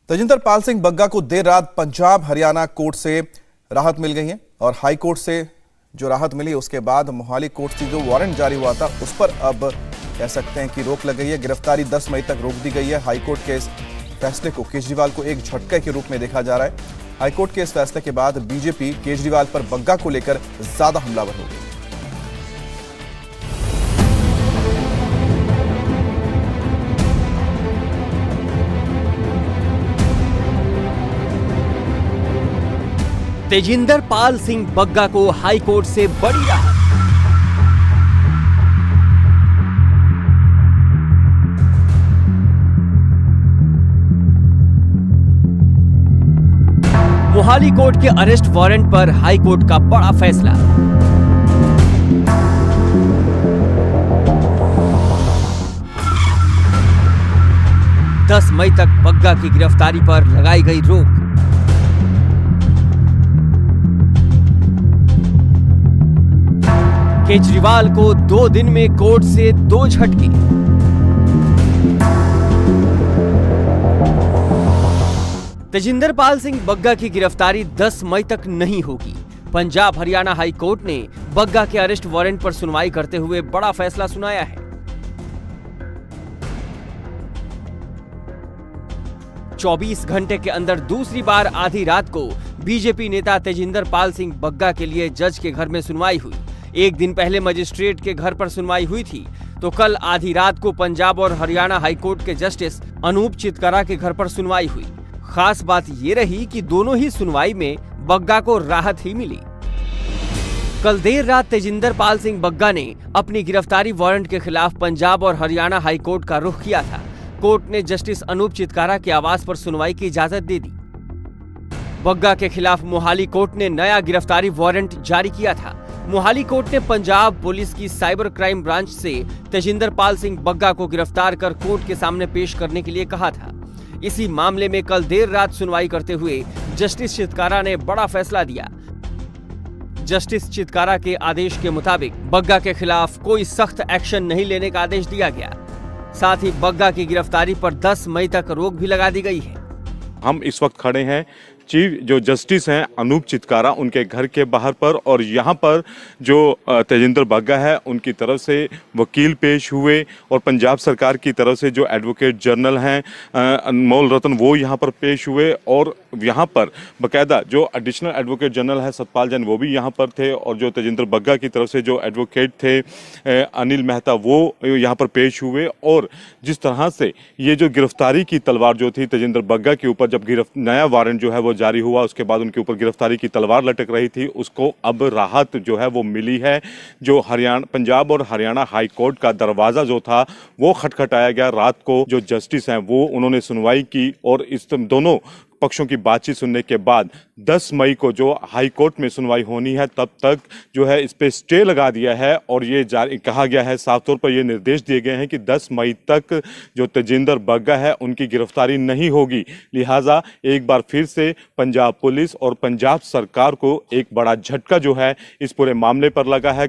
तेजिंदर पाल सिंह बग्गा को देर रात पंजाब हरियाणा कोर्ट से राहत मिल गई है और हाई कोर्ट से जो राहत मिली उसके बाद मोहाली कोर्ट से जो वारंट जारी हुआ था उस पर अब कह सकते हैं कि रोक लग गई है। गिरफ्तारी 10 मई तक रोक दी गई है। हाईकोर्ट के इस फैसले को केजरीवाल को एक झटके के रूप में देखा जा रहा है। हाईकोर्ट के इस फैसले के बाद बीजेपी केजरीवाल पर बग्गा को लेकर ज्यादा हमलावर हो गई। तेजिंदर पाल सिंह बग्गा को हाईकोर्ट से बड़ी राहत। मोहाली कोर्ट के अरेस्ट वारंट पर हाईकोर्ट का बड़ा फैसला। दस मई तक बग्गा की गिरफ्तारी पर लगाई गई रोक। केजरीवाल को 2 दिन में कोर्ट से 2 झटके। तेजिंदर पाल सिंह बग्गा की गिरफ्तारी 10 मई तक नहीं होगी। पंजाब हरियाणा हाई कोर्ट ने बग्गा के अरेस्ट वारंट पर सुनवाई करते हुए बड़ा फैसला सुनाया है। 24 घंटे के अंदर दूसरी बार आधी रात को बीजेपी नेता तेजिंदर पाल सिंह बग्गा के लिए जज के घर में सुनवाई हुई। एक दिन पहले मजिस्ट्रेट के घर पर सुनवाई हुई थी तो कल आधी रात को पंजाब और हरियाणा हाईकोर्ट के जस्टिस अनूप चितकारा के घर पर सुनवाई हुई। खास बात ये रही कि दोनों ही सुनवाई में बग्गा को राहत ही मिली। कल देर रात तेजिंदर पाल सिंह बग्गा ने अपनी गिरफ्तारी वारंट के खिलाफ पंजाब और हरियाणा हाईकोर्ट का रुख किया था। कोर्ट ने जस्टिस अनूप चितकारा के आवास पर सुनवाई की इजाजत दे दी। बग्गा के खिलाफ मोहाली कोर्ट ने नया गिरफ्तारी वारंट जारी किया था। मोहाली कोर्ट ने पंजाब पुलिस की साइबर क्राइम ब्रांच से तेजिंदर पाल सिंह बग्गा को गिरफ्तार कर कोर्ट के सामने पेश करने के लिए कहा था। इसी मामले में कल देर रात सुनवाई करते हुए जस्टिस चितकारा ने बड़ा फैसला दिया। जस्टिस चितकारा के आदेश के मुताबिक बग्गा के खिलाफ कोई सख्त एक्शन नहीं लेने का आदेश दिया गया। साथ ही बग्गा की गिरफ्तारी पर 10 मई तक रोक भी लगा दी गई है। हम इस वक्त खड़े हैं चीफ जो जस्टिस हैं अनूप चितकारा उनके घर के बाहर पर, और यहाँ पर जो तेजिंदर बग्गा है उनकी तरफ से वकील पेश हुए और पंजाब सरकार की तरफ से जो एडवोकेट जनरल हैं अनमोल रतन वो यहाँ पर पेश हुए, और यहाँ पर बाकायदा जो एडिशनल एडवोकेट जनरल है सतपाल जैन वो भी यहाँ पर थे, और जो तेजिंदर बग्गा की तरफ से जो एडवोकेट थे अनिल मेहता वो यहाँ पर पेश हुए। और जिस तरह से ये जो गिरफ्तारी की तलवार जो थी तेजिंदर बग्गा के ऊपर जब नया वारंट जो है वो जारी हुआ उसके बाद उनके ऊपर गिरफ्तारी की तलवार लटक रही थी, उसको अब राहत जो है वो मिली है। जो पंजाब और हरियाणा हाई कोर्ट का दरवाजा जो था वो खटखटाया गया रात को। जो जस्टिस हैं वो उन्होंने सुनवाई की और इस दोनों पक्षों की बातचीत सुनने के बाद 10 मई को जो हाई कोर्ट में सुनवाई होनी है तब तक जो है इस पे स्टे लगा दिया है, और ये जारी कहा गया है, साफ तौर पर ये निर्देश दिए गए हैं कि 10 मई तक जो तेजिंदर बग्गा है उनकी गिरफ्तारी नहीं होगी। लिहाजा एक बार फिर से पंजाब पुलिस और पंजाब सरकार को एक बड़ा झटका जो है इस पूरे मामले पर लगा है।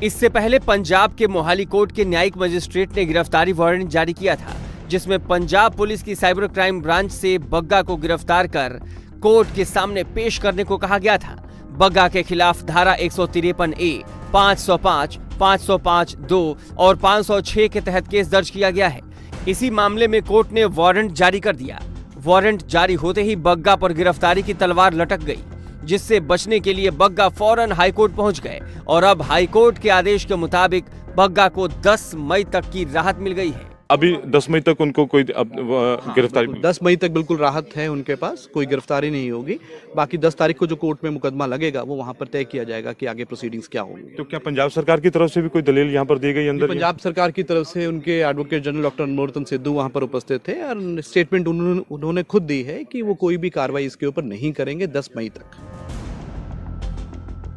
इससे पहले पंजाब के मोहाली कोर्ट के न्यायिक मजिस्ट्रेट ने गिरफ्तारी वारंट जारी किया था जिसमें पंजाब पुलिस की साइबर क्राइम ब्रांच से बग्गा को गिरफ्तार कर कोर्ट के सामने पेश करने को कहा गया था। बग्गा के खिलाफ धारा 153A, 505, 505(2) और 506 के तहत केस दर्ज किया गया है। इसी मामले में कोर्ट ने वारंट जारी कर दिया। वारंट जारी होते ही बग्गा पर गिरफ्तारी की तलवार लटक गई, जिससे बचने के लिए बग्गा फौरन हाईकोर्ट पहुंच गए, और अब हाईकोर्ट के आदेश के मुताबिक बग्गा को 10 मई तक की राहत मिल गई है। अभी 10 मई तक उनको कोई गिरफ्तारी 10 मई तक बिल्कुल राहत है उनके पास, कोई गिरफ्तारी नहीं होगी। बाकी 10 तारीख को जो कोर्ट में मुकदमा लगेगा वो वहां पर तय किया जाएगा कि आगे प्रोसीडिंग्स क्या होंगी। तो क्या पंजाब सरकार की तरफ से भी कोई दलील यहाँ पर दी गई अंदर? पंजाब सरकार की तरफ से उनके एडवोकेट जनरल डॉक्टर अनमोल रतन सिद्धू वहां पर उपस्थित थे और स्टेटमेंट उन्होंने खुद दी है कि वो कोई भी कार्रवाई इसके ऊपर नहीं करेंगे 10 मई तक।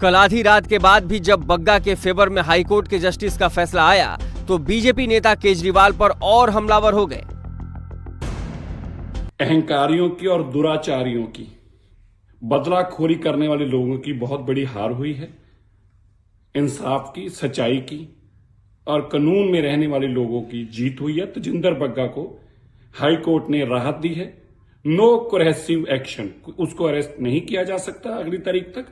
कल आधी रात के बाद भी जब बग्गा के फेवर में हाईकोर्ट के जस्टिस का फैसला आया तो बीजेपी नेता केजरीवाल पर और हमलावर हो गए। अहंकारियों की और दुराचारियों की, बदलाखोरी करने वाले लोगों की बहुत बड़ी हार हुई है। इंसाफ की, सच्चाई की और कानून में रहने वाले लोगों की जीत हुई है। तेजिंदर बग्गा को हाई कोर्ट ने राहत दी है। नो कोरहेसिव एक्शन, उसको अरेस्ट नहीं किया जा सकता अगली तारीख तक,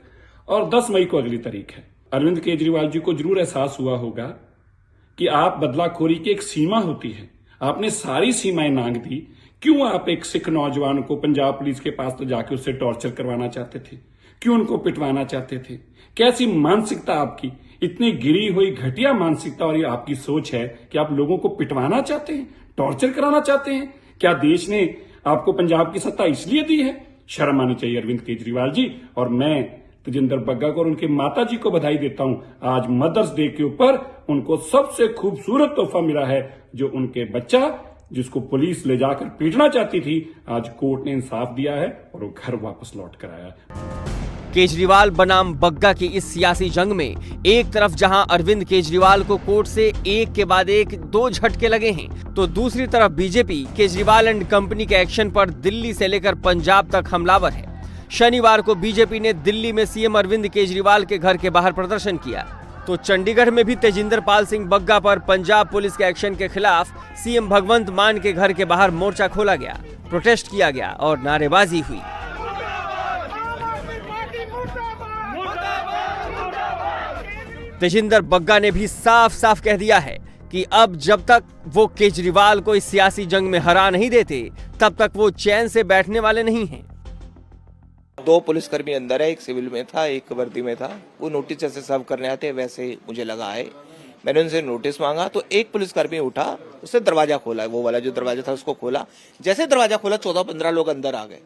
और 10 मई को अगली तारीख है। अरविंद केजरीवाल जी को जरूर एहसास हुआ होगा कि आप बदलाखोरी की एक सीमा होती है, आपने सारी सीमाएं नांग दी। क्यों आप एक सिख नौजवान को पंजाब पुलिस के पास तो जाके उससे टॉर्चर करवाना चाहते थे? क्यों उनको पिटवाना चाहते थे? कैसी मानसिकता आपकी, इतनी गिरी हुई घटिया मानसिकता, और ये आपकी सोच है कि आप लोगों को पिटवाना चाहते हैं, टॉर्चर कराना चाहते हैं? क्या देश ने आपको पंजाब की सत्ता इसलिए दी है? शर्म आनी चाहिए अरविंद केजरीवाल जी। और मैं तेजिंदर बग्गा को और उनकी माता जी को बधाई देता हूं। आज मदर्स डे के ऊपर उनको सबसे खूबसूरत तोहफा मिला है, जो उनके बच्चा जिसको पुलिस ले जाकर पीटना चाहती थी, आज कोर्ट ने इंसाफ दिया है और वो घर वापस लौट कर आया है। केजरीवाल बनाम बग्गा की इस सियासी जंग में एक तरफ जहां अरविंद केजरीवाल को कोर्ट से एक के बाद एक 2 झटके लगे हैं, तो दूसरी तरफ बीजेपी केजरीवाल एंड कंपनी के एक्शन पर दिल्ली से लेकर पंजाब तक हमलावर है। शनिवार को बीजेपी ने दिल्ली में सीएम अरविंद केजरीवाल के घर के बाहर प्रदर्शन किया, तो चंडीगढ़ में भी तेजिंदर पाल सिंह बग्गा पर पंजाब पुलिस के एक्शन के खिलाफ सीएम भगवंत मान के घर के बाहर मोर्चा खोला गया, प्रोटेस्ट किया गया और नारेबाजी हुई। तेजिंदर बग्गा ने भी साफ साफ कह दिया है कि अब जब तक वो केजरीवाल को इस सियासी जंग में हरा नहीं देते, तब तक वो चैन से बैठने वाले नहीं हैं। 2 पुलिसकर्मी अंदर है, एक सिविल में था, एक वर्दी में था। वो नोटिस जैसे सर्व करने आते हैं वैसे मुझे लगा है। मैंने उनसे नोटिस मांगा तो एक पुलिसकर्मी उठा, उसने दरवाजा खोला, वो वाला जो दरवाजा था उसको खोला। जैसे दरवाजा खोला 14-15 लोग अंदर आ गए।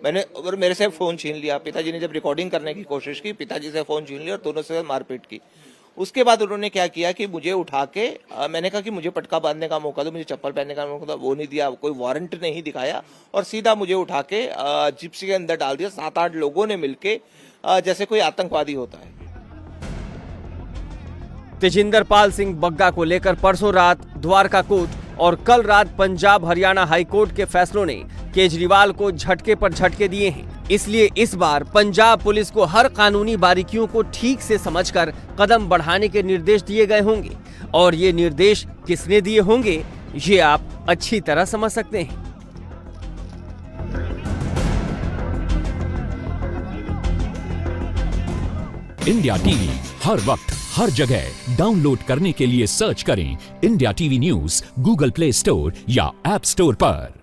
मैंने और मेरे से फोन छीन लिया। पिताजी ने जब रिकॉर्डिंग करने की कोशिश की, पिताजी से फोन छीन लिया और दोनों से मारपीट की। उसके बाद उन्होंने क्या किया कि मुझे उठा के मैंने कहा कि मुझे पटका बांधने का मौका दो, मुझे चप्पल पहनने का मौका दो, वो नहीं दिया, कोई वारंट नहीं दिखाया और सीधा मुझे उठा के जिप्सी के अंदर डाल दिया। 7-8 लोगों ने मिलके जैसे कोई आतंकवादी होता है। तेजिंदर पाल सिंह बग्गा को लेकर परसों रात द्वारका कोर्ट और कल रात पंजाब हरियाणा हाई कोर्ट के फैसलों ने केजरीवाल को झटके पर झटके दिए हैं। इसलिए इस बार पंजाब पुलिस को हर कानूनी बारीकियों को ठीक से समझकर कदम बढ़ाने के निर्देश दिए गए होंगे, और ये निर्देश किसने दिए होंगे ये आप अच्छी तरह समझ सकते हैं। इंडिया टीवी हर वक्त हर जगह डाउनलोड करने के लिए सर्च करें India TV news Google play store या ऐप स्टोर पर।